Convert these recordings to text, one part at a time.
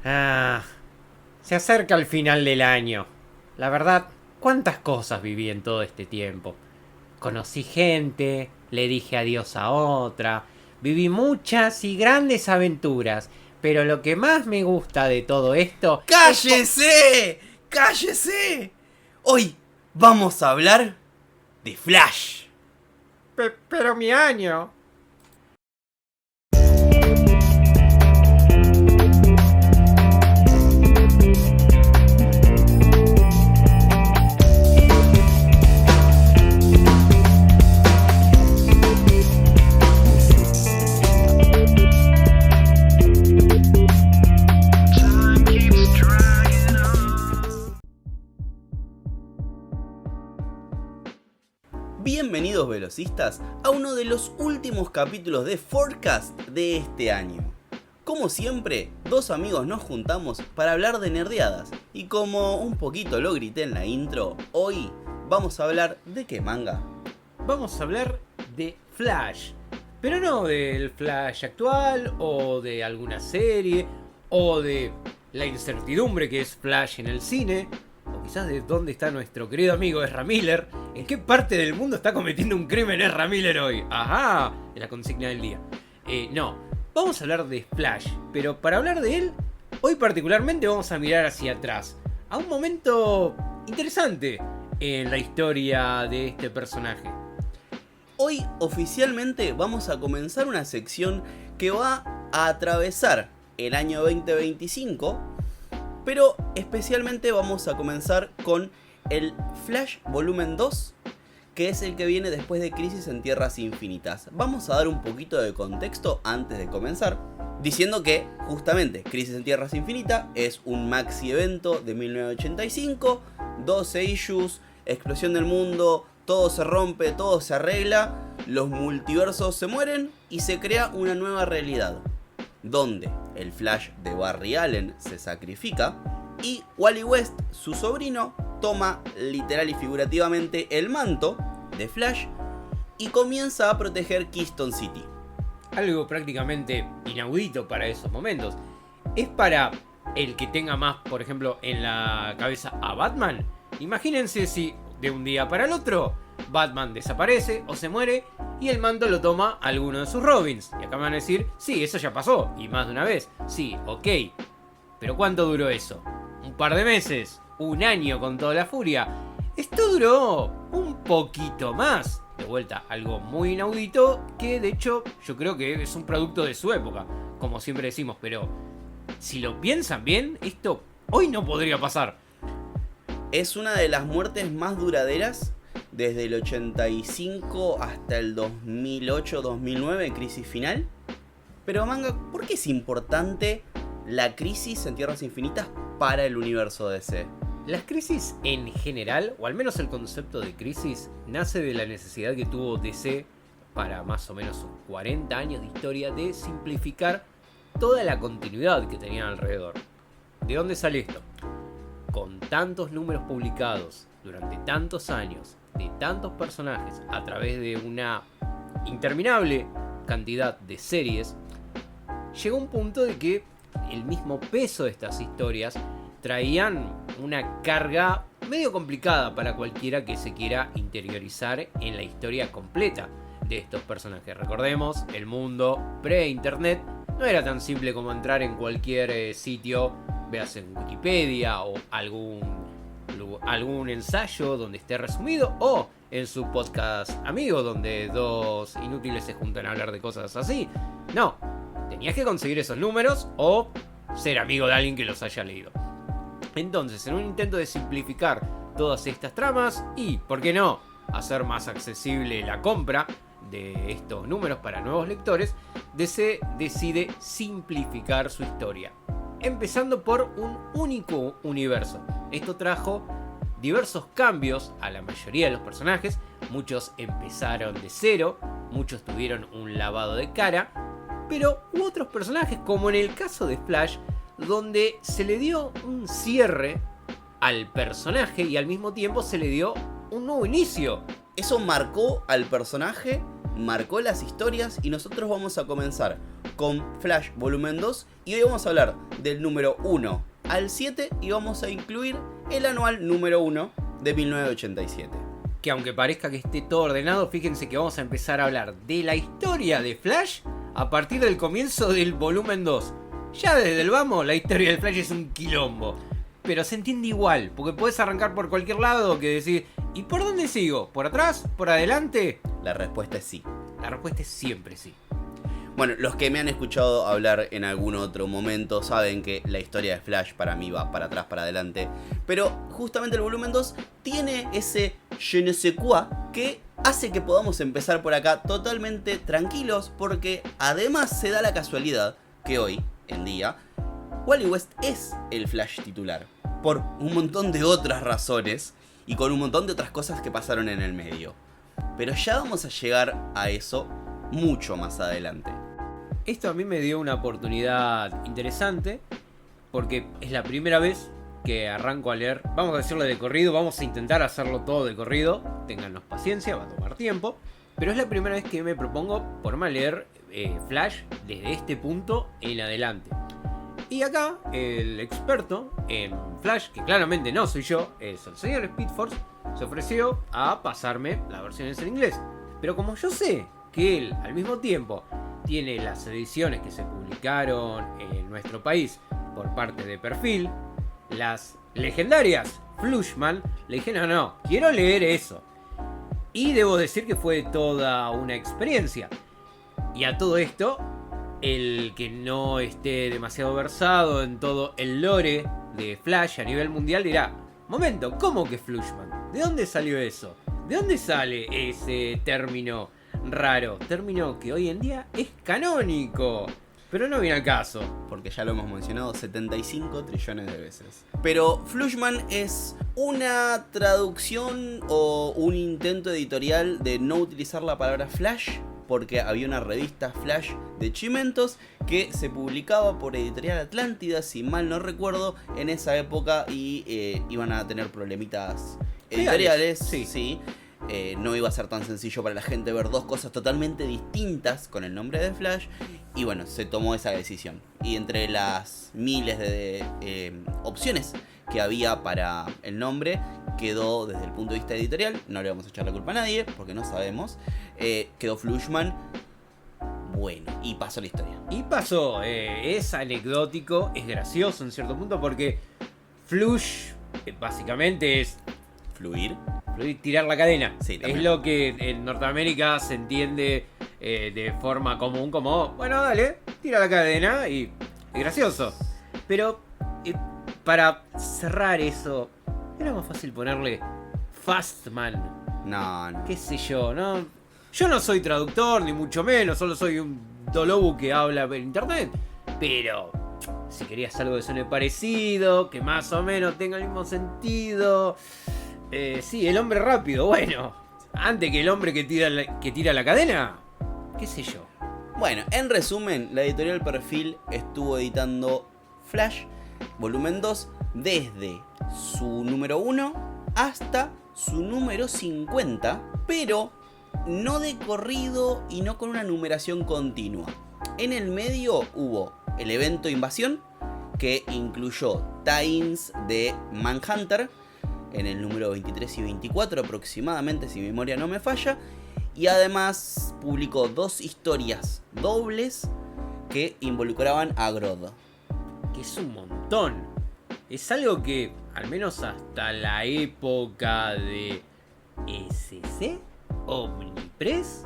Ah, se acerca el final del año. La verdad, cuántas cosas viví en todo este tiempo. Conocí gente, le dije adiós a otra, viví muchas y grandes aventuras, pero lo que más me gusta de todo esto es... ¡Cállese! ¡Cállese! Hoy vamos a hablar de Flash. Pero mi año... Bienvenidos velocistas a uno de los últimos capítulos de Forecast de este año. Como siempre, dos amigos nos juntamos para hablar de nerdeadas y como un poquito lo grité en la intro, hoy vamos a hablar de qué manga. Vamos a hablar de Flash, pero no del Flash actual o de alguna serie o de la incertidumbre que es Flash en el cine, o quizás de dónde está nuestro querido amigo Ezra Miller. ¿En qué parte del mundo está cometiendo un crimen Ezra Miller hoy? Ajá, es la consigna del día. No, vamos a hablar de Flash, pero para hablar de él, hoy particularmente vamos a mirar hacia atrás, a un momento interesante en la historia de este personaje. Hoy oficialmente vamos a comenzar una sección que va a atravesar el año 2025, pero especialmente vamos a comenzar con el Flash Volumen 2, que es el que viene después de Crisis en Tierras Infinitas. Vamos a dar un poquito de contexto antes de comenzar, diciendo que justamente Crisis en Tierras Infinitas es un maxi evento de 1985, 12 issues, explosión del mundo, todo se rompe, todo se arregla, los multiversos se mueren y se crea una nueva realidad, donde el Flash de Barry Allen se sacrifica y Wally West, su sobrino, toma literal y figurativamente el manto de Flash y comienza a proteger Keystone City. Algo prácticamente inaudito para esos momentos. Es para el que tenga más, por ejemplo, en la cabeza a Batman. Imagínense si de un día para el otro Batman desaparece o se muere y el manto lo toma alguno de sus Robins. Y acá me van a decir, sí, eso ya pasó, y más de una vez. Sí, ok. Pero ¿cuánto duró eso? ¿Un par de meses? ¿Un año con toda la furia? Esto duró un poquito más. De vuelta, algo muy inaudito que de hecho yo creo que es un producto de su época, como siempre decimos, pero si lo piensan bien, esto hoy no podría pasar. Es una de las muertes más duraderas desde el 85 hasta el 2008-2009, Crisis Final. Pero manga, ¿por qué es importante la Crisis en Tierras Infinitas para el universo DC? Las crisis en general, o al menos el concepto de crisis, nace de la necesidad que tuvo DC para más o menos sus 40 años de historia de simplificar toda la continuidad que tenían alrededor. ¿De dónde sale esto? Con tantos números publicados durante tantos años, de tantos personajes, a través de una interminable cantidad de series, llegó un punto de que el mismo peso de estas historias traían una carga medio complicada para cualquiera que se quiera interiorizar en la historia completa de estos personajes. Recordemos, el mundo pre-internet no era tan simple como entrar en cualquier sitio, veas en Wikipedia o algún ensayo donde esté resumido, o en su podcast amigo donde dos inútiles se juntan a hablar de cosas así. No, tenías que conseguir esos números o ser amigo de alguien que los haya leído. Entonces, en un intento de simplificar todas estas tramas y, ¿por qué no?, hacer más accesible la compra de estos números para nuevos lectores, DC decide simplificar su historia, empezando por un único universo. Esto trajo diversos cambios a la mayoría de los personajes. Muchos empezaron de cero, muchos tuvieron un lavado de cara, pero hubo otros personajes, como en el caso de Flash, donde se le dio un cierre al personaje y al mismo tiempo se le dio un nuevo inicio. Eso marcó al personaje marcó las historias y nosotros vamos a comenzar con Flash Volumen 2 y hoy vamos a hablar del número 1 al 7 y vamos a incluir el anual número 1 de 1987. Que aunque parezca que esté todo ordenado, fíjense que vamos a empezar a hablar de la historia de Flash a partir del comienzo del volumen 2. Ya desde el vamos, la historia del Flash es un quilombo. Pero se entiende igual, porque podés arrancar por cualquier lado que decir, ¿y por dónde sigo? ¿Por atrás? ¿Por adelante? La respuesta es sí. La respuesta es siempre sí. Bueno, los que me han escuchado hablar en algún otro momento saben que la historia de Flash para mí va para atrás, para adelante. Pero justamente el volumen 2 tiene ese je ne sais quoi que hace que podamos empezar por acá totalmente tranquilos, porque además se da la casualidad que hoy en día Wally West es el Flash titular, por un montón de otras razones y con un montón de otras cosas que pasaron en el medio. Pero ya vamos a llegar a eso mucho más adelante. Esto a mí me dio una oportunidad interesante, porque es la primera vez que arranco a leer, vamos a decirlo de corrido, vamos a intentar hacerlo todo de corrido, téngannos paciencia, va a tomar tiempo, pero es la primera vez que me propongo ponerme a leer Flash desde este punto en adelante. Y acá el experto en Flash, que claramente no soy yo, es el señor Speed Force, se ofreció a pasarme las versiones en inglés. Pero como yo sé que él al mismo tiempo tiene las ediciones que se publicaron en nuestro país por parte de Perfil, las legendarias Flushman, le dije no, quiero leer eso. Y debo decir que fue toda una experiencia. Y a todo esto, el que no esté demasiado versado en todo el lore de Flash a nivel mundial dirá, momento, ¿cómo que Flushman? ¿De dónde salió eso? ¿De dónde sale ese término raro? Término que hoy en día es canónico. Pero no viene al caso. Porque ya lo hemos mencionado 75 trillones de veces. Pero Flushman es una traducción o un intento editorial de no utilizar la palabra Flash, porque había una revista Flash de Chimentos que se publicaba por Editorial Atlántida, si mal no recuerdo, en esa época y iban a tener problemitas editoriales. Sí. No iba a ser tan sencillo para la gente ver dos cosas totalmente distintas con el nombre de Flash. Y bueno, se tomó esa decisión. Y entre las miles de opciones que había para el nombre, quedó desde el punto de vista editorial, no le vamos a echar la culpa a nadie, porque no sabemos, quedó Flushman. Bueno, y pasó la historia. Y pasó, es anecdótico, es gracioso en cierto punto, porque Flush básicamente es Fluir, tirar la cadena. Sí, es lo que en Norteamérica se entiende de forma común como, bueno, dale, tira la cadena y es gracioso. Pero para cerrar eso, era más fácil ponerle Fastman. No. Qué sé yo, ¿no? Yo no soy traductor, ni mucho menos, solo soy un dolobu que habla en internet. Pero si querías algo que suene parecido, que más o menos tenga el mismo sentido... sí, el hombre rápido, bueno. Antes que el hombre que tira la cadena, qué sé yo. Bueno, en resumen, la editorial Perfil estuvo editando Flash volumen 2 desde su número 1 hasta su número 50, pero no de corrido y no con una numeración continua. En el medio hubo el evento Invasión, que incluyó tie-ins de Manhunter en el número 23 y 24 aproximadamente, si mi memoria no me falla, y además publicó dos historias dobles que involucraban a Grodd. Que es un montón. Es algo que, al menos hasta la época de SC, Omnipress,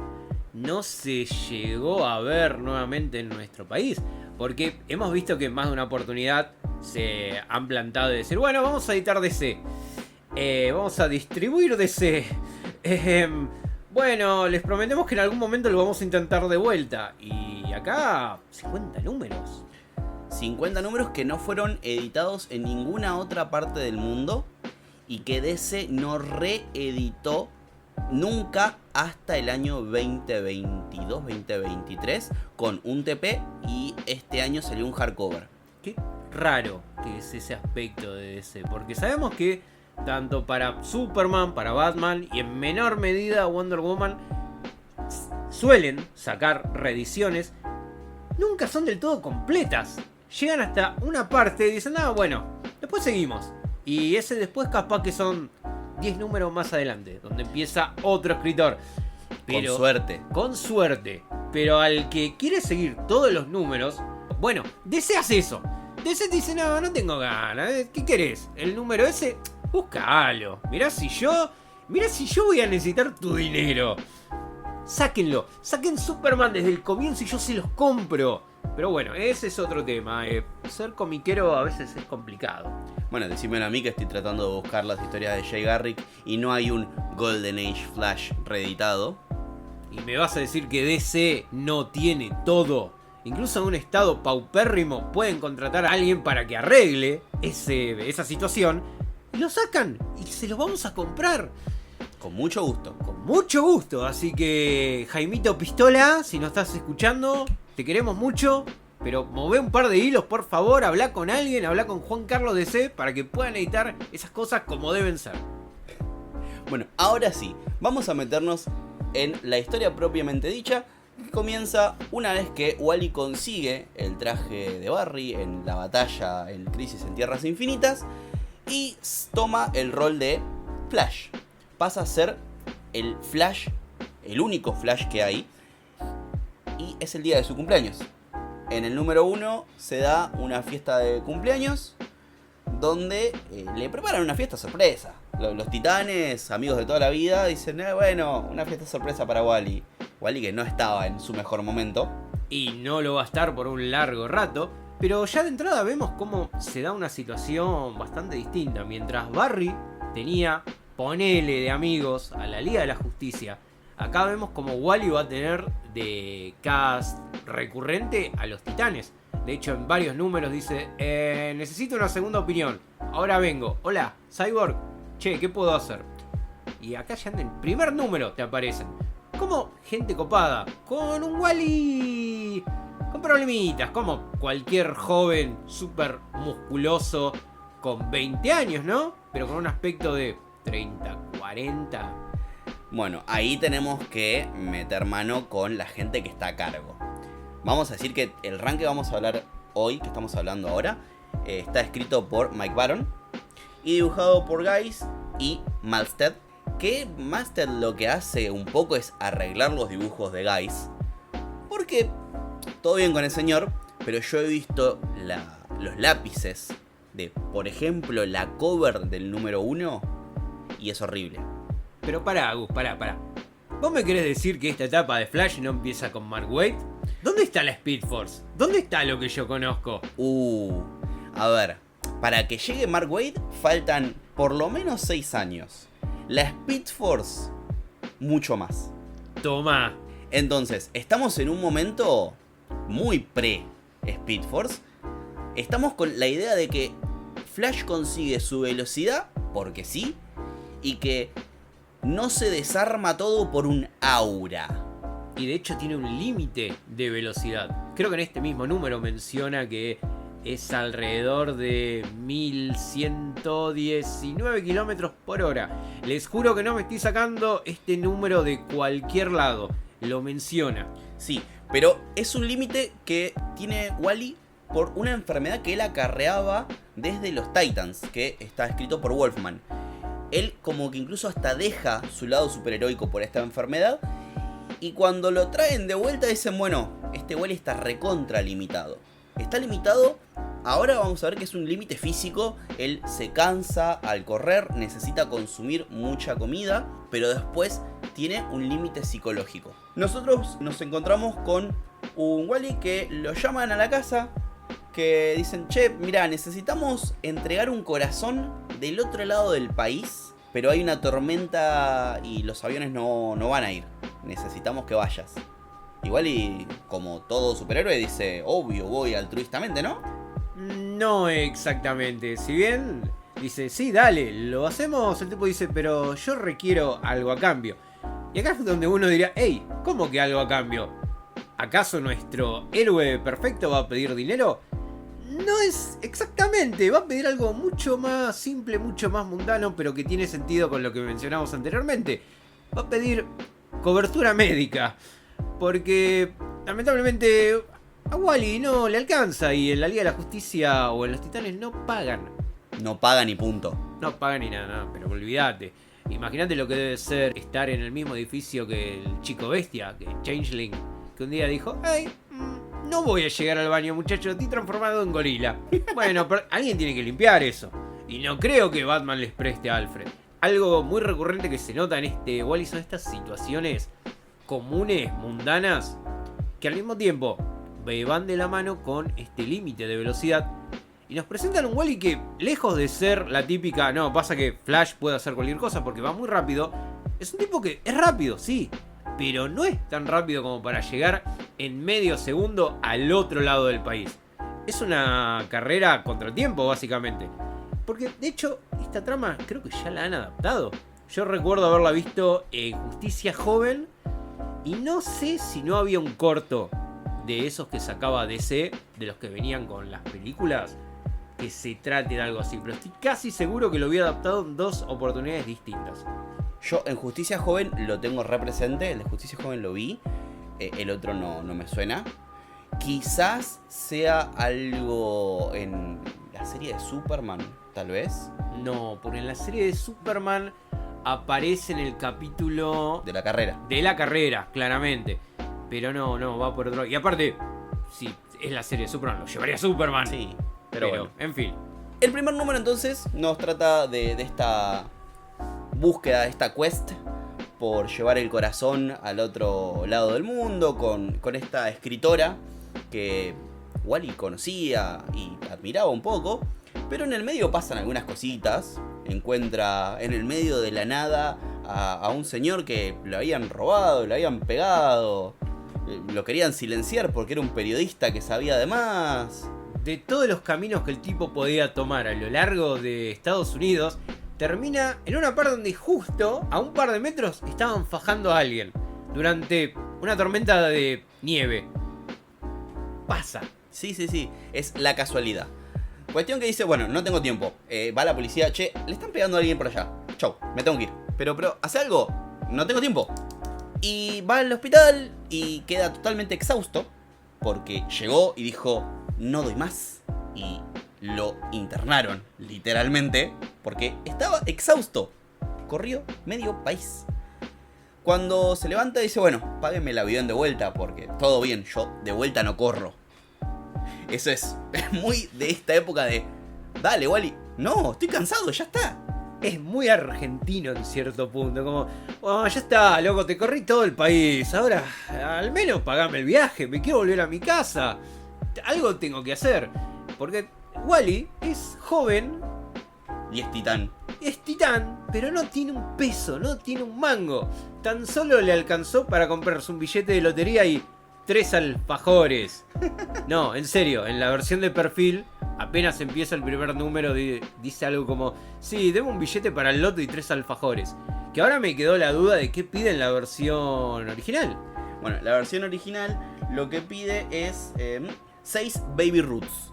no se llegó a ver nuevamente en nuestro país. Porque hemos visto que en más de una oportunidad se han plantado de decir, bueno, vamos a editar DC. Vamos a distribuir DC. Bueno, les prometemos que en algún momento lo vamos a intentar de vuelta. Y acá, 50 números. 50 números que no fueron editados en ninguna otra parte del mundo y que DC no reeditó nunca hasta el año 2022-2023 con un TP, y este año salió un hardcover. Qué raro que es ese aspecto de DC, porque sabemos que tanto para Superman, para Batman y en menor medida Wonder Woman suelen sacar reediciones, nunca son del todo completas. Llegan hasta una parte y dicen, bueno, después seguimos. Y ese después capaz que son 10 números más adelante, donde empieza otro escritor. Pero, con suerte. Pero al que quiere seguir todos los números, bueno, deseas eso. DC dice, no tengo ganas. ¿Qué querés? El número ese, búscalo. Mirá si yo voy a necesitar tu dinero. Sáquenlo. Saquen Superman desde el comienzo y yo se los compro. Pero bueno, ese es otro tema. Ser comiquero a veces es complicado. Bueno, decímelo a mí que estoy tratando de buscar las historias de Jay Garrick y no hay un Golden Age Flash reeditado. ¿Y me vas a decir que DC no tiene todo? Incluso en un estado paupérrimo pueden contratar a alguien para que arregle esa situación. Y lo sacan y se los vamos a comprar. Con mucho gusto. Con mucho gusto. Así que, Jaimito Pistola, si nos estás escuchando, te queremos mucho. Pero mové un par de hilos, por favor. Habla con alguien, habla con Juan Carlos DC para que puedan editar esas cosas como deben ser. Bueno, ahora sí, vamos a meternos en la historia propiamente dicha. Que comienza una vez que Wally consigue el traje de Barry en la batalla en Crisis en Tierras Infinitas y toma el rol de Flash. Pasa a ser el Flash, el único Flash que hay, y es el día de su cumpleaños. En el número 1 se da una fiesta de cumpleaños donde le preparan una fiesta sorpresa. Los titanes, amigos de toda la vida, dicen, bueno, una fiesta sorpresa para Wally. Wally que no estaba en su mejor momento. Y no lo va a estar por un largo rato. Pero ya de entrada vemos cómo se da una situación bastante distinta. Mientras Barry tenía, ponele de amigos, a la Liga de la Justicia, acá vemos como Wally va a tener de cast recurrente a los titanes. De hecho, en varios números dice, necesito una segunda opinión. Ahora vengo. Hola, Cyborg. Che, ¿qué puedo hacer? Y acá ya en el primer número te aparecen como gente copada, con un Wally con problemitas, como cualquier joven súper musculoso con 20 años, ¿no? Pero con un aspecto de 30, 40. Bueno, ahí tenemos que meter mano con la gente que está a cargo. Vamos a decir que el run que vamos a hablar hoy, que estamos hablando ahora, está escrito por Mike Baron y dibujado por Guys y Malstead. Que Malstead lo que hace un poco es arreglar los dibujos de Guys. Porque todo bien con el señor, pero yo he visto los lápices de, por ejemplo, la cover del número 1 y es horrible. Pero pará, Agus, pará. ¿Vos me querés decir que esta etapa de Flash no empieza con Mark Waid? ¿Dónde está la Speed Force? ¿Dónde está lo que yo conozco? A ver, para que llegue Mark Waid faltan por lo menos 6 años. La Speed Force, mucho más. Toma. Entonces, estamos en un momento muy pre-Speed Force. Estamos con la idea de que Flash consigue su velocidad, porque sí, y que no se desarma todo por un aura. Y de hecho tiene un límite de velocidad. Creo que en este mismo número menciona que es alrededor de 1119 kilómetros por hora. Les juro que no me estoy sacando este número de cualquier lado. Lo menciona. Sí, pero es un límite que tiene Wally por una enfermedad que él acarreaba desde los Titans, que está escrito por Wolfman. Él como que incluso hasta deja su lado superheroico por esta enfermedad. Y cuando lo traen de vuelta dicen, bueno, este Wally está recontra limitado. Está limitado, ahora vamos a ver que es un límite físico. Él se cansa al correr, necesita consumir mucha comida, pero después tiene un límite psicológico. Nosotros nos encontramos con un Wally que lo llaman a la casa, que dicen, che, mira, necesitamos entregar un corazón del otro lado del país, pero hay una tormenta y los aviones no van a ir. Necesitamos que vayas. Igual y como todo superhéroe dice, obvio, voy altruistamente, ¿no? No exactamente. Si bien dice, sí, dale, lo hacemos, el tipo dice, pero yo requiero algo a cambio. Y acá es donde uno diría, hey, ¿cómo que algo a cambio? ¿Acaso nuestro héroe perfecto va a pedir dinero? No es exactamente, va a pedir algo mucho más simple, mucho más mundano, pero que tiene sentido con lo que mencionamos anteriormente. Va a pedir cobertura médica. Porque lamentablemente a Wally no le alcanza y en la Liga de la Justicia o en los Titanes no pagan. No pagan ni punto. No pagan ni nada, pero olvídate. Imagínate lo que debe ser estar en el mismo edificio que el Chico Bestia, que Changeling, que un día dijo: hey, no voy a llegar al baño, muchacho, estoy transformado en gorila. Bueno, pero alguien tiene que limpiar eso. Y no creo que Batman les preste a Alfred. Algo muy recurrente que se nota en este Wally son estas situaciones comunes, mundanas, que al mismo tiempo van de la mano con este límite de velocidad. Y nos presentan un Wally que, lejos de ser la típica, no, pasa que Flash puede hacer cualquier cosa porque va muy rápido, es un tipo que es rápido, sí, pero no es tan rápido como para llegar en medio segundo al otro lado del país. Es una carrera contra el tiempo, básicamente. Porque, de hecho, esta trama creo que ya la han adaptado. Yo recuerdo haberla visto en Justicia Joven y no sé si no había un corto de esos que sacaba DC, de los que venían con las películas, que se trate de algo así, pero estoy casi seguro que lo había adaptado en 2 oportunidades distintas. Yo en Justicia Joven lo tengo represente, el de Justicia Joven lo vi, el otro no me suena. Quizás sea algo en la serie de Superman, tal vez. No, porque en la serie de Superman aparece en el capítulo De la carrera. de la carrera, claramente. Pero no, va por otro. Y aparte, si es la serie de Superman, lo llevaría Superman. Sí, pero bueno. En fin. El primer número entonces nos trata de esta búsqueda, de esta quest por llevar el corazón al otro lado del mundo con esta escritora que Wally conocía y admiraba un poco, pero en el medio pasan algunas cositas. Encuentra en el medio de la nada a un señor que lo habían robado, lo habían pegado, lo querían silenciar porque era un periodista que sabía de más. De todos los caminos que el tipo podía tomar a lo largo de Estados Unidos, termina en una parte donde justo a un par de metros estaban fajando a alguien durante una tormenta de nieve. Pasa. Sí, es la casualidad. Cuestión que dice, bueno, no tengo tiempo. Va la policía, che, le están pegando a alguien por allá. Chau, me tengo que ir. Pero, ¿hace algo? No tengo tiempo. Y va al hospital y queda totalmente exhausto porque llegó y dijo, no doy más. Y lo internaron, literalmente, porque estaba exhausto. Corrió medio país. Cuando se levanta dice, bueno, páguenme el avión de vuelta porque todo bien, yo de vuelta no corro. Eso es muy de esta época de, dale Wally, no, estoy cansado, ya está. Es muy argentino en cierto punto, como, oh, ya está, loco, te corrí todo el país, ahora al menos pagame el viaje, me quiero volver a mi casa. Algo tengo que hacer, porque Wally es joven. Y es titán. Es titán, pero no tiene un peso, no tiene un mango. Tan solo le alcanzó para comprarse un billete de lotería y 3 alfajores. No, en serio, en la versión de perfil, apenas empieza el primer número, dice algo como, sí, deme un billete para el loto y 3 alfajores. Que ahora me quedó la duda de qué pide en la versión original. Bueno, la versión original lo que pide es 6 Baby Roots.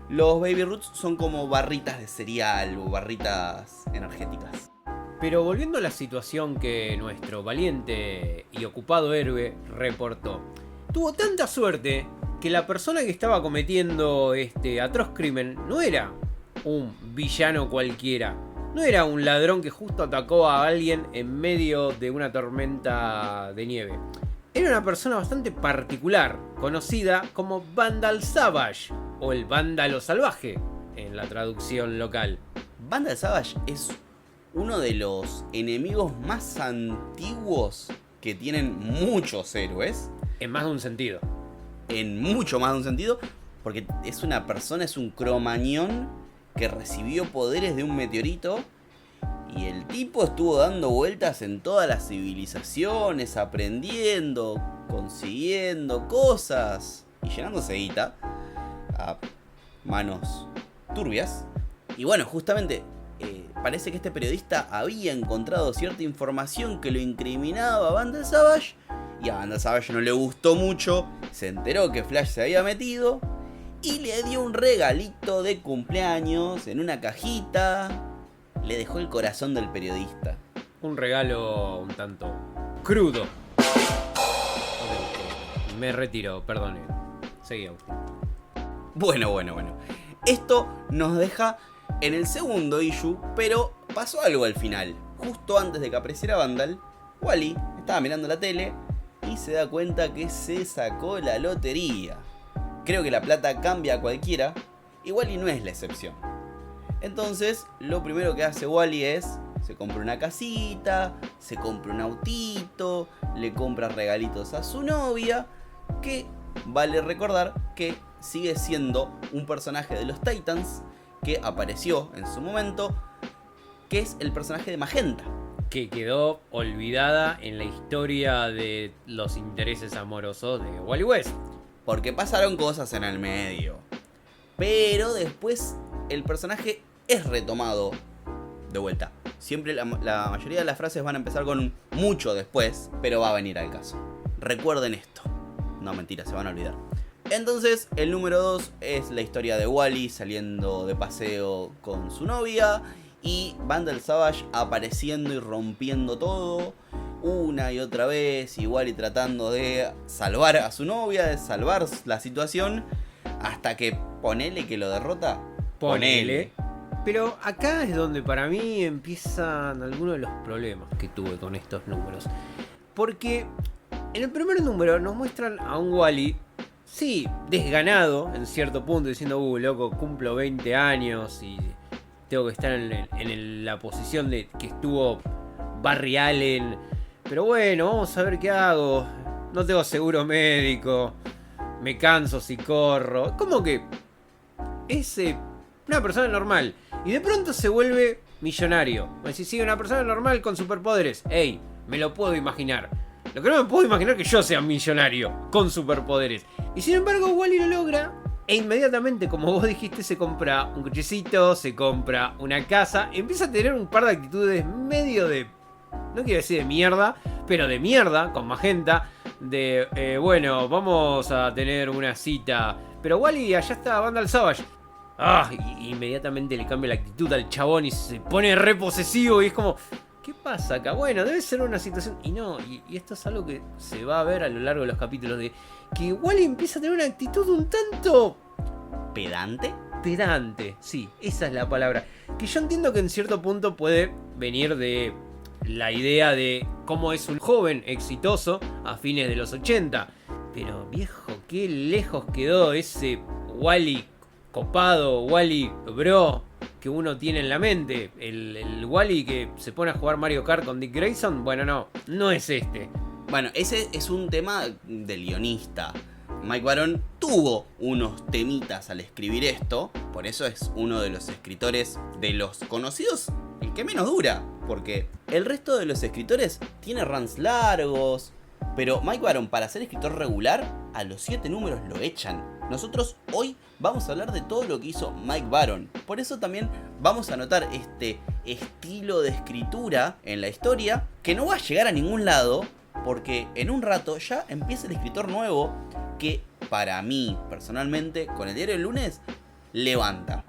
Los Baby Roots son como barritas de cereal o barritas energéticas. Pero volviendo a la situación que nuestro valiente y ocupado héroe reportó, tuvo tanta suerte que la persona que estaba cometiendo este atroz crimen no era un villano cualquiera, no era un ladrón que justo atacó a alguien en medio de una tormenta de nieve. Era una persona bastante particular, conocida como Vandal Savage, o el vándalo salvaje, en la traducción local. Vandal Savage es uno de los enemigos más antiguos que tienen muchos héroes. En más de un sentido. En mucho más de un sentido, porque es una persona, es un cromañón que recibió poderes de un meteorito. Y el tipo estuvo dando vueltas en todas las civilizaciones, aprendiendo, consiguiendo cosas y llenándose de guita a manos turbias. Y bueno, justamente parece que este periodista había encontrado cierta información que lo incriminaba a Vandal Savage. Y a Vandal Savage no le gustó mucho, se enteró que Flash se había metido y le dio un regalito de cumpleaños en una cajita. Le dejó el corazón del periodista. Un regalo un tanto crudo. me retiro, perdone. Seguí, Agustín. Bueno. Esto nos deja en el segundo issue, pero pasó algo al final. Justo antes de que apareciera Vandal, Wally estaba mirando la tele y se da cuenta que se sacó la lotería. Creo que la plata cambia a cualquiera y Wally no es la excepción. Entonces, lo primero que hace Wally es, se compra una casita, se compra un autito, le compra regalitos a su novia, que vale recordar que sigue siendo un personaje de los Titans que apareció en su momento, que es el personaje de Magenta. Que quedó olvidada en la historia de los intereses amorosos de Wally West. Porque pasaron cosas en el medio. Pero después el personaje es retomado de vuelta. Siempre la mayoría de las frases van a empezar con mucho después, pero va a venir al caso. Recuerden esto. No, mentira, se van a olvidar. Entonces, el número 2 es la historia de Wally saliendo de paseo con su novia y Vandal Savage apareciendo y rompiendo todo una y otra vez, y Wally tratando de salvar a su novia, de salvar la situación, hasta que ponele que lo derrota. Ponele. Pero acá es donde para mí empiezan algunos de los problemas que tuve con estos números. Porque en el primer número nos muestran a un Wally, sí, desganado en cierto punto, diciendo, loco, cumplo 20 años y tengo que estar en la posición de que estuvo Barry Allen. Pero bueno, vamos a ver qué hago. No tengo seguro médico. Me canso si corro. Como que es una persona normal. Y de pronto se vuelve millonario. Es decir, sí, una persona normal con superpoderes. Ey, me lo puedo imaginar. Lo que no me puedo imaginar es que yo sea millonario con superpoderes. Y sin embargo, Wally lo logra. E inmediatamente, como vos dijiste, se compra un cochecito, se compra una casa. Empieza a tener un par de actitudes medio de... No quiero decir de mierda, pero de mierda, con Magenta. De, bueno, vamos a tener una cita. Pero Wally, allá está Vandal Savage. Y inmediatamente le cambia la actitud al chabón y se pone re posesivo. Y es como, ¿qué pasa acá? Bueno, debe ser una situación... Y no, y esto es algo que se va a ver a lo largo de los capítulos. De que Wally empieza a tener una actitud un tanto... ¿Pedante? Pedante, sí, esa es la palabra. Que yo entiendo que en cierto punto puede venir de la idea de cómo es un joven exitoso a fines de los 80. Pero viejo, qué lejos quedó ese Wally copado, Wally bro que uno tiene en la mente. El Wally que se pone a jugar Mario Kart con Dick Grayson, bueno, no es este. Bueno, ese es un tema del guionista. Mike Baron tuvo unos temitas al escribir esto, por eso es uno de los escritores de los conocidos, el que menos dura, porque el resto de los escritores tiene runs largos, pero Mike Baron, para ser escritor regular, a los 7 números lo echan. Nosotros hoy vamos a hablar de todo lo que hizo Mike Baron, por eso también vamos a notar este estilo de escritura en la historia que no va a llegar a ningún lado, porque en un rato ya empieza el escritor nuevo que para mí, personalmente, con el diario del lunes, levanta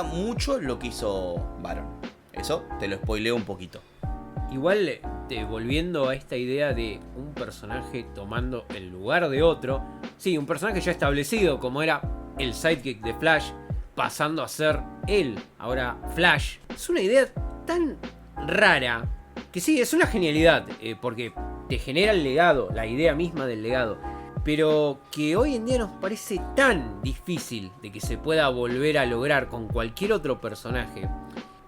mucho lo que hizo Baron. Eso te lo spoileo un poquito. Igual, volviendo a esta idea de un personaje tomando el lugar de otro, sí, un personaje ya establecido como era el sidekick de Flash, pasando a ser él, ahora Flash. Es una idea tan rara que sí, es una genialidad, porque te genera el legado, la idea misma del legado. Pero que hoy en día nos parece tan difícil de que se pueda volver a lograr con cualquier otro personaje.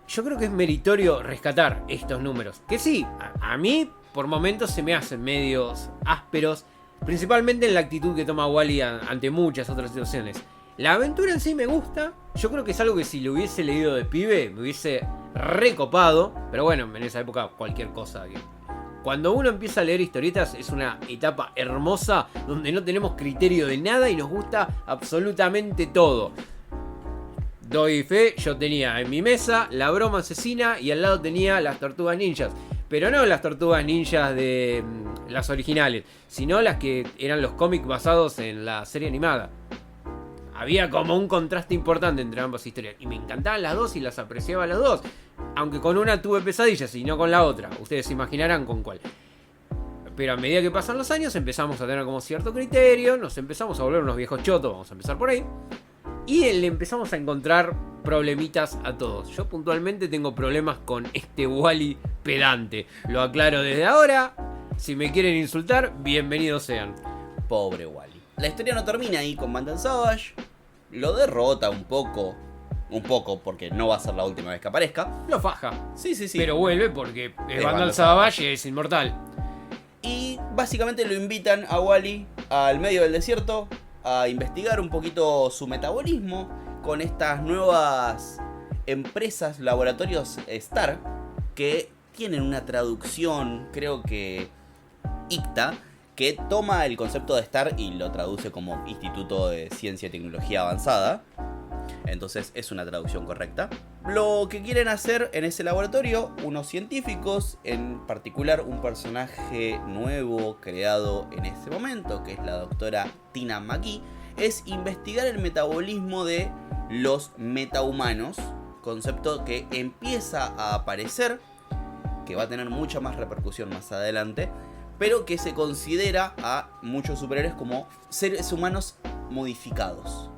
Yo creo que es meritorio rescatar estos números. Que sí, a mí por momentos se me hacen medios ásperos. Principalmente en la actitud que toma Wally ante muchas otras situaciones. La aventura en sí me gusta. Yo creo que es algo que si lo hubiese leído de pibe me hubiese recopado. Pero bueno, en esa época cualquier cosa que... Cuando uno empieza a leer historietas es una etapa hermosa donde no tenemos criterio de nada y nos gusta absolutamente todo. Doy fe, yo tenía en mi mesa la broma asesina y al lado tenía las tortugas ninjas. Pero no las tortugas ninjas de las originales, sino las que eran los cómics basados en la serie animada. Había como un contraste importante entre ambas historias. Y me encantaban las dos y las apreciaba las dos. Aunque con una tuve pesadillas y no con la otra. Ustedes se imaginarán con cuál. Pero a medida que pasan los años empezamos a tener como cierto criterio, nos empezamos a volver unos viejos chotos, vamos a empezar por ahí. Y le empezamos a encontrar problemitas a todos. Yo puntualmente tengo problemas con este Wally pedante. Lo aclaro desde ahora. Si me quieren insultar, bienvenidos sean. Pobre Wally. La historia no termina ahí con Vandal Savage. Lo derrota un poco, porque no va a ser la última vez que aparezca. Lo faja. Sí. Pero vuelve porque Es Vandal Savage es inmortal. Y básicamente lo invitan a Wally al medio del desierto a investigar un poquito su metabolismo con estas nuevas empresas, laboratorios Star, que tienen una traducción, creo que ICTA, que toma el concepto de Star y lo traduce como Instituto de Ciencia y Tecnología Avanzada. Entonces es una traducción correcta. Lo que quieren hacer en ese laboratorio unos científicos, en particular un personaje nuevo creado en ese momento, que es la doctora Tina McGee, es investigar el metabolismo de los metahumanos, concepto que empieza a aparecer, que va a tener mucha más repercusión más adelante, pero que se considera a muchos superhéroes como seres humanos modificados.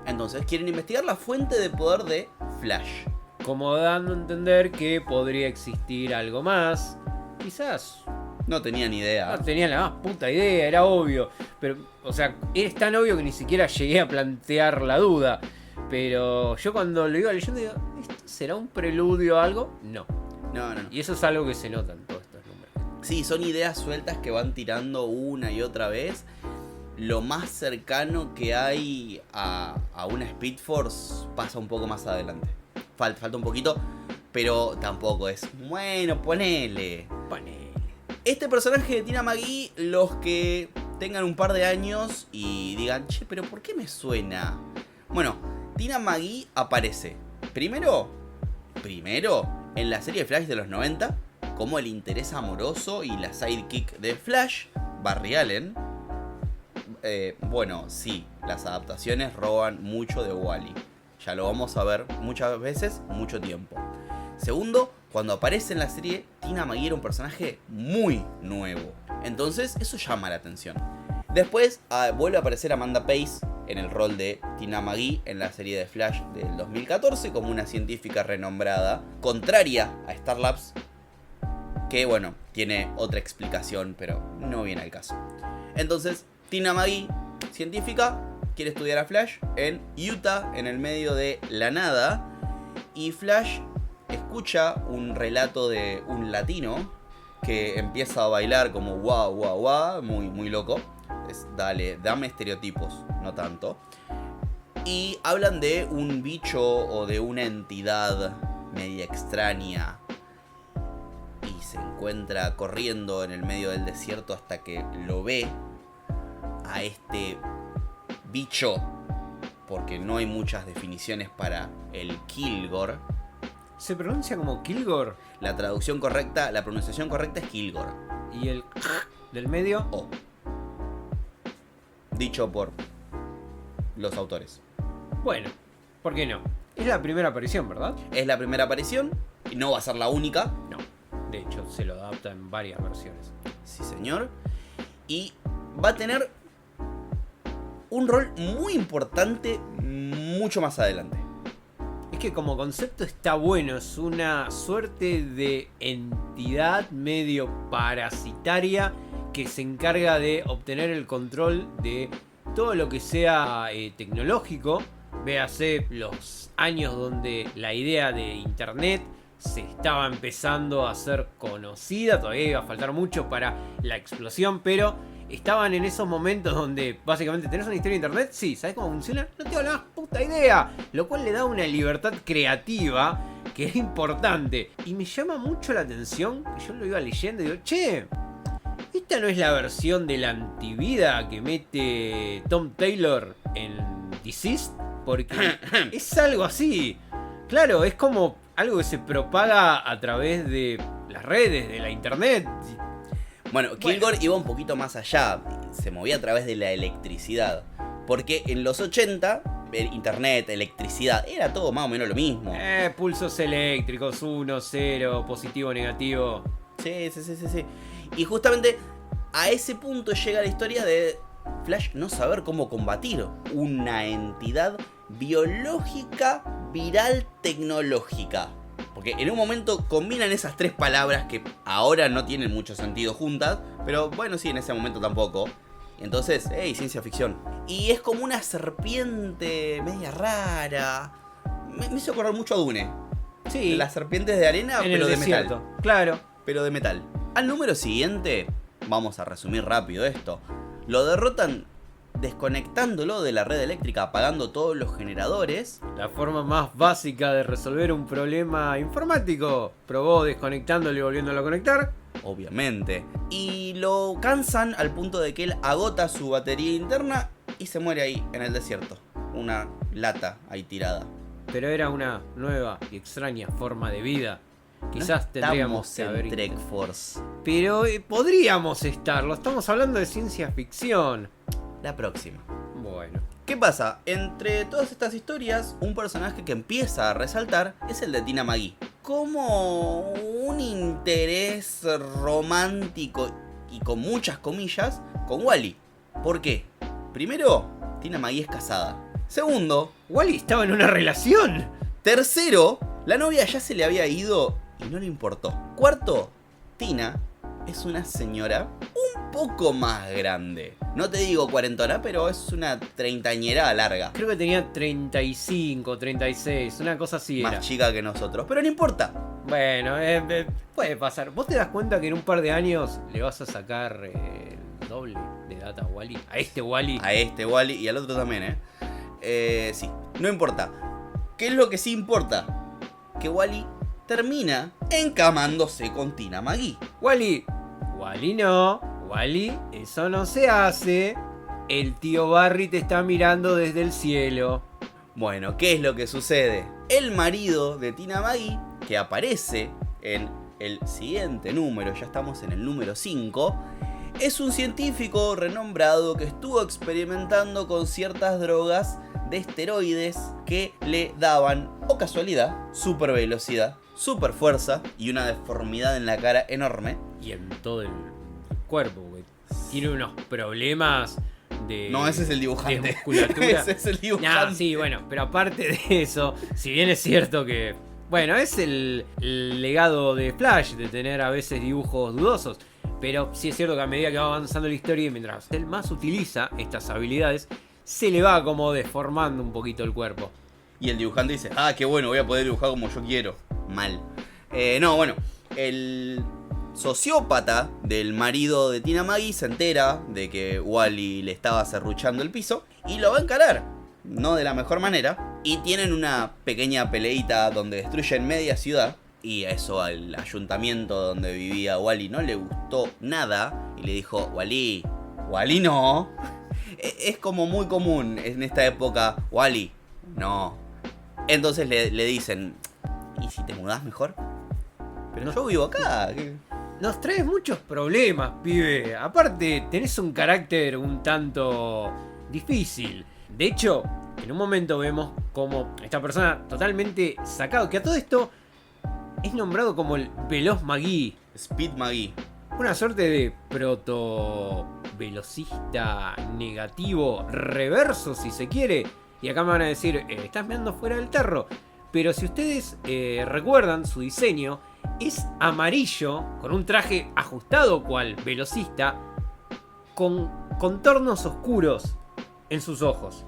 Entonces quieren investigar la fuente de poder de Flash. Como dando a entender que podría existir algo más. Quizás. No tenía ni idea. No tenía la más puta idea, era obvio. Pero, o sea, es tan obvio que ni siquiera llegué a plantear la duda. Pero yo cuando lo iba leyendo digo, ¿esto será un preludio a algo? No. No. Y eso es algo que se nota en todos estos números. Sí, son ideas sueltas que van tirando una y otra vez. Lo más cercano que hay a una Speed Force pasa un poco más adelante. Falta un poquito, pero tampoco es. Bueno, ponele. Este personaje de Tina McGee, los que tengan un par de años y digan, che, pero ¿por qué me suena? Bueno, Tina McGee aparece primero en la serie Flash de los 90 como el interés amoroso y la sidekick de Flash, Barry Allen. Bueno, sí, las adaptaciones roban mucho de Wally. Ya lo vamos a ver muchas veces, mucho tiempo. Segundo, cuando aparece en la serie, Tina McGee era un personaje muy nuevo. Entonces, eso llama la atención. Después, vuelve a aparecer Amanda Pace en el rol de Tina McGee en la serie de Flash del 2014 como una científica renombrada, contraria a Star Labs, que bueno, tiene otra explicación, pero no viene al caso. Entonces, Tina McGee, científica, quiere estudiar a Flash en Utah, en el medio de la nada. Y Flash escucha un relato de un latino que empieza a bailar como guau, guau, guau, muy loco. Dame estereotipos, no tanto. Y hablan de un bicho o de una entidad media extraña. Y se encuentra corriendo en el medio del desierto hasta que lo ve a este bicho, porque no hay muchas definiciones para el Kilgore. ¿Se pronuncia como Kilgore? La pronunciación correcta es Kilgore. ¿Y el del medio? O. Dicho por los autores. Bueno, ¿por qué no? Es la primera aparición, ¿verdad? Es la primera aparición y no va a ser la única. No, de hecho se lo adapta en varias versiones. Sí, señor. Y va a tener un rol muy importante mucho más adelante. Es que como concepto está bueno, es una suerte de entidad medio parasitaria que se encarga de obtener el control de todo lo que sea tecnológico. Véase los años donde la idea de internet se estaba empezando a hacer conocida, todavía iba a faltar mucho para la explosión, pero estaban en esos momentos donde básicamente tenés una historia de internet, sí, ¿sabés cómo funciona? No tengo la más puta idea, lo cual le da una libertad creativa que es importante. Y me llama mucho la atención, que yo lo iba leyendo y digo, che, ¿esta no es la versión de la antivida que mete Tom Taylor en Deceased? Porque es algo así. Claro, es como algo que se propaga a través de las redes, de la internet. Bueno, Kilgore iba un poquito más allá. Se movía a través de la electricidad. Porque en los 80, internet, electricidad, era todo más o menos lo mismo. Pulsos eléctricos, 1, 0, positivo, negativo. Sí. Y justamente a ese punto llega la historia de Flash no saber cómo combatir una entidad biológica, viral, tecnológica. Porque en un momento combinan esas tres palabras que ahora no tienen mucho sentido juntas, pero bueno, sí, en ese momento tampoco. Entonces, ciencia ficción. Y es como una serpiente media rara. Me hizo acordar mucho a Dune. Sí. Las serpientes de arena, en pero el de desierto. metal. Claro. Pero de metal. Al número siguiente, vamos a resumir rápido esto. Lo derrotan desconectándolo de la red eléctrica, apagando todos los generadores. La forma más básica de resolver un problema informático. Probó desconectándolo y volviéndolo a conectar. Obviamente. Y lo cansan al punto de que él agota su batería interna y se muere ahí en el desierto. Una lata ahí tirada. Pero era una nueva y extraña forma de vida. Quizás No tendríamos que estamos haber en Trek Force. Pero podríamos estarlo. Estamos hablando de ciencia ficción. La próxima. Bueno. ¿Qué pasa? Entre todas estas historias, un personaje que empieza a resaltar es el de Tina McGee. Como un interés romántico y con muchas comillas con Wally. ¿Por qué? Primero, Tina McGee es casada. Segundo, Wally estaba en una relación. tercero, la novia ya se le había ido y no le importó. Cuarto, Tina es una señora un poco más grande. No te digo cuarentona, pero es una treintañera larga. Creo que tenía 35, 36, una cosa así era. Más chica que nosotros, pero no importa. Bueno, puede pasar. ¿Vos te das cuenta que en un par de años le vas a sacar el doble de data a Wally? A este Wally. A este Wally y al otro también, sí, no importa. ¿Qué es lo que sí importa? Que Wally termina encamándose con Tina McGee. Wally no. Wally, eso no se hace. El tío Barry te está mirando desde el cielo. Bueno, ¿qué es lo que sucede? El marido de Tina McGee, que aparece en el siguiente número, ya estamos en el número 5, es un científico renombrado que estuvo experimentando con ciertas drogas de esteroides que le daban, o casualidad, super velocidad, super fuerza y una deformidad en la cara enorme. Y en todo el cuerpo, güey. Tiene unos problemas de... No, ese es el dibujante. De musculatura. Ese es el dibujante. No, sí, bueno, pero aparte de eso, si bien es cierto que... Bueno, es el legado de Flash, de tener a veces dibujos dudosos. Pero sí es cierto que a medida que va avanzando la historia y mientras él más utiliza estas habilidades, se le va como deformando un poquito el cuerpo. Y el dibujante dice, qué bueno, voy a poder dibujar como yo quiero. Mal. No, bueno, el sociópata del marido de Tina McGee se entera de que Wally le estaba serruchando el piso y lo va a encarar. No de la mejor manera. Y tienen una pequeña peleita donde destruyen media ciudad. Y a eso al ayuntamiento donde vivía Wally no le gustó nada. Y le dijo, Wally no. Es como muy común en esta época, Wally, no. Entonces le dicen, ¿y si te mudás mejor? Pero No. yo vivo acá. Nos traes muchos problemas, pibe. Aparte, tenés un carácter un tanto difícil. De hecho, en un momento vemos como esta persona totalmente sacado, que a todo esto es nombrado como el Veloz McGee. Speed McGee. Una suerte de proto-velocista negativo reverso, si se quiere. Y acá me van a decir, estás meando fuera del tarro. Pero si ustedes recuerdan, su diseño es amarillo, con un traje ajustado cual velocista, con contornos oscuros en sus ojos.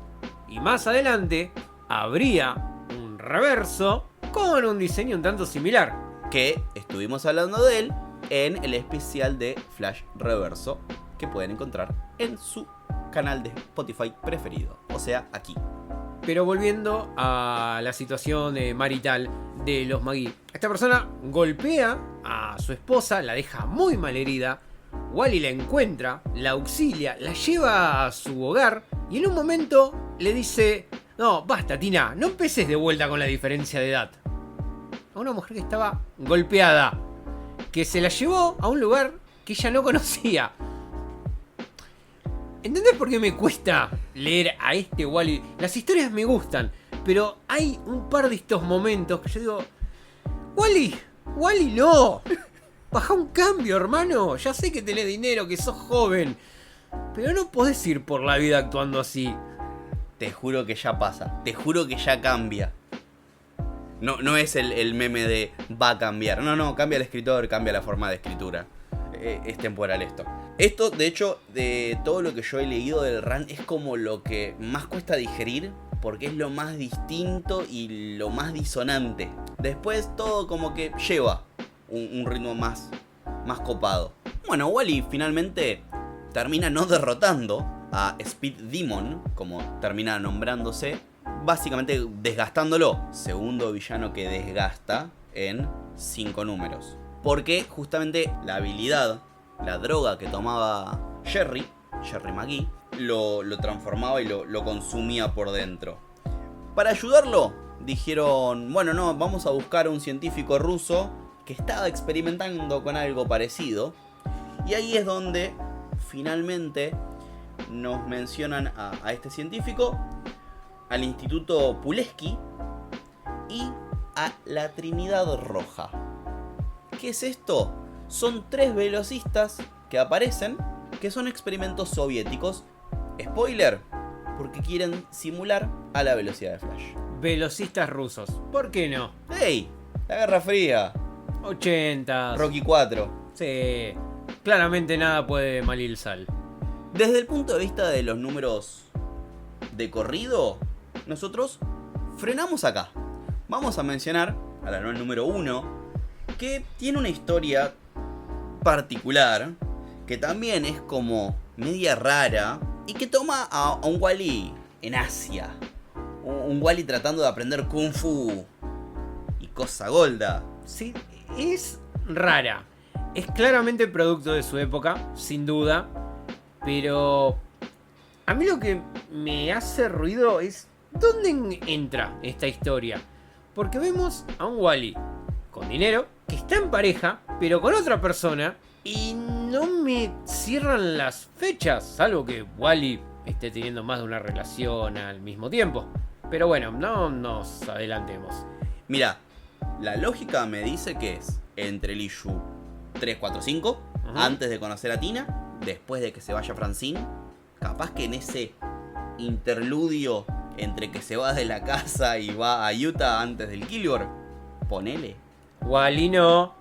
Y más adelante habría un reverso con un diseño un tanto similar. Que estuvimos hablando de él en el especial de Flash Reverso, que pueden encontrar en su canal de Spotify preferido. O sea, aquí. Pero volviendo a la situación marital de los McGee. Esta persona golpea a su esposa, la deja muy mal herida. Wally la encuentra, la auxilia, la lleva a su hogar y en un momento le dice: no, basta Tina, no empeces de vuelta con la diferencia de edad. A una mujer que estaba golpeada, que se la llevó a un lugar que ella no conocía. ¿Entendés por qué me cuesta leer a este Wally? Las historias me gustan, pero hay un par de estos momentos que yo digo: Wally no. baja un cambio, hermano. Ya sé que tenés dinero, que sos joven, pero no podés ir por la vida actuando así. Te juro que ya pasa, te juro que ya cambia. No es el meme de va a cambiar. No, cambia el escritor, cambia la forma de escritura. Es temporal esto. Esto, de hecho, de todo lo que yo he leído del run, es como lo que más cuesta digerir, porque es lo más distinto y lo más disonante. Después todo como que lleva un ritmo más copado. Bueno, Wally finalmente termina no derrotando a Speed Demon, como termina nombrándose, básicamente desgastándolo. Segundo villano que desgasta en 5 números. Porque justamente la habilidad, la droga que tomaba Jerry McGee, lo transformaba y lo consumía por dentro. Para ayudarlo, dijeron, bueno, no, vamos a buscar a un científico ruso que estaba experimentando con algo parecido. Y ahí es donde finalmente nos mencionan a este científico, al Instituto Pulaski y a la Trinidad Roja. ¿Qué es esto? Son 3 velocistas que aparecen, que son experimentos soviéticos. Spoiler, porque quieren simular a la velocidad de Flash. Velocistas rusos, ¿por qué no? ¡Ey! La Guerra Fría. 80. Rocky 4. Sí, claramente nada puede malir sal. Desde el punto de vista de los números de corrido, nosotros frenamos acá. Vamos a mencionar a la número 1, que tiene una historia particular, que también es como media rara, y que toma a un Wally en Asia. Un Wally tratando de aprender Kung Fu y cosa golda. Sí, es rara. Es claramente producto de su época, sin duda. Pero a mí lo que me hace ruido es ¿dónde entra esta historia? Porque vemos a un Wally con dinero, que está en pareja, pero con otra persona, y no me cierran las fechas, salvo que Wally esté teniendo más de una relación al mismo tiempo. Pero bueno, no nos adelantemos. Mira, la lógica me dice que es entre el issue 3, 4, 5, antes de conocer a Tina, después de que se vaya Francine. Capaz que en ese interludio entre que se va de la casa y va a Utah antes del Kilgore, ponele. Wally no.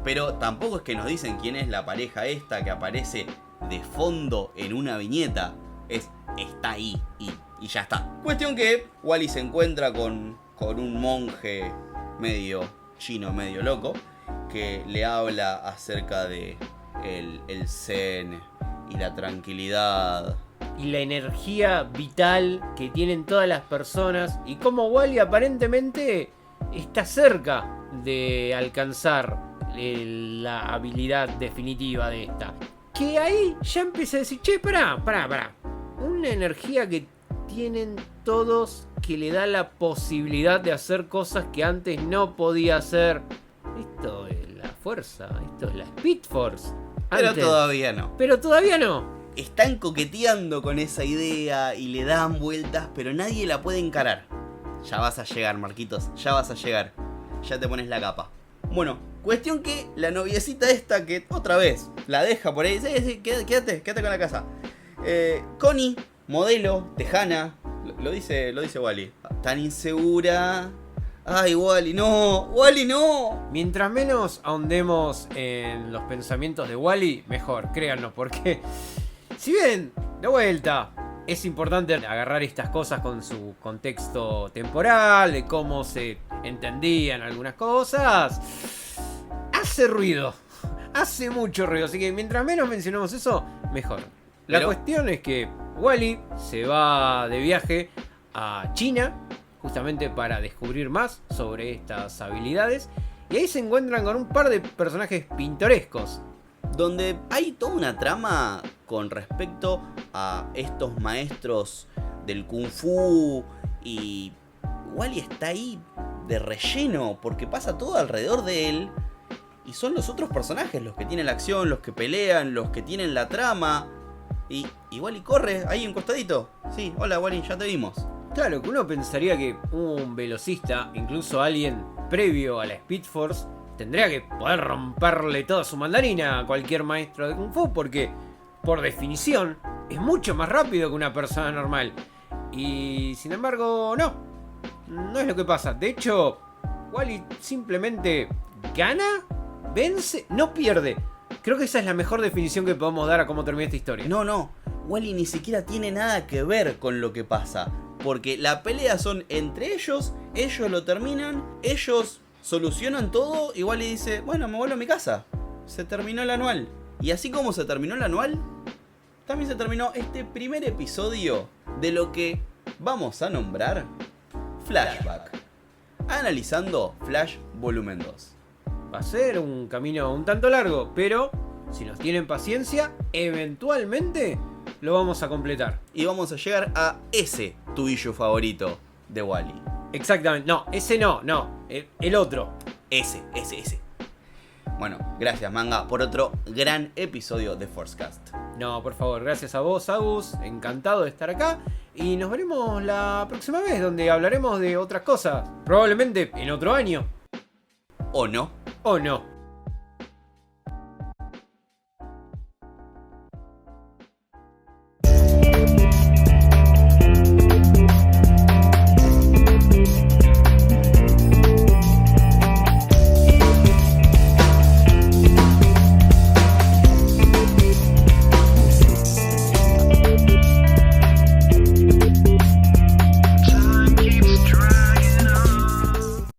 Pero tampoco es que nos dicen quién es la pareja esta que aparece de fondo en una viñeta. Está ahí y ya está. Cuestión que Wally se encuentra con un monje medio chino, medio loco, que le habla acerca de el zen y la tranquilidad. Y la energía vital que tienen todas las personas. Y cómo Wally aparentemente está cerca de alcanzar la habilidad definitiva de esta. Que ahí ya empieza a decir, che, pará. Una energía que tienen todos, que le da la posibilidad de hacer cosas que antes no podía hacer. Esto es la fuerza, esto es la Speed Force. Pero todavía no. Están coqueteando con esa idea y le dan vueltas, pero nadie la puede encarar. Ya vas a llegar, Marquitos, ya vas a llegar. Ya te pones la capa. Bueno, cuestión que la noviecita esta, que otra vez la deja por ahí. Sí, quédate con la casa. Connie, modelo, tejana. Lo dice Wally. Tan insegura. Ay, Wally, no. Mientras menos ahondemos en los pensamientos de Wally, mejor, créannos, porque si bien, de vuelta, es importante agarrar estas cosas con su contexto temporal, de cómo se entendían algunas cosas, hace ruido, hace mucho ruido, así que mientras menos mencionamos eso, mejor. La cuestión es que Wally se va de viaje a China, justamente para descubrir más sobre estas habilidades, y ahí se encuentran con un par de personajes pintorescos, donde hay toda una trama con respecto a estos maestros del Kung Fu, y Wally está ahí de relleno porque pasa todo alrededor de él y son los otros personajes los que tienen la acción, los que pelean, los que tienen la trama, y Wally corre ahí encostadito. Sí, hola Wally, ya te vimos. Claro, que uno pensaría que un velocista, incluso alguien previo a la Speed Force, tendría que poder romperle toda su mandarina a cualquier maestro de Kung Fu, porque, por definición, es mucho más rápido que una persona normal. Y, sin embargo, no es lo que pasa. De hecho, Wally simplemente gana, vence, no pierde. Creo que esa es la mejor definición que podemos dar a cómo termina esta historia. No, Wally ni siquiera tiene nada que ver con lo que pasa. Porque la pelea son entre ellos lo terminan, ellos solucionan todo y Wally dice, bueno, me vuelvo a mi casa. Se terminó el anual. Y así como se terminó el anual, también se terminó este primer episodio de lo que vamos a nombrar Flashback. Analizando Flash Volumen 2. Va a ser un camino un tanto largo, pero si nos tienen paciencia, eventualmente lo vamos a completar. Y vamos a llegar a ese tu issue favorito de Wally. Exactamente, no, ese no, el otro. Ese. Bueno, gracias Manga por otro gran episodio de Forcecast. No, por favor, gracias a vos, Agus, encantado de estar acá. Y nos veremos la próxima vez, donde hablaremos de otras cosas. Probablemente en otro año. ¿O no? O no.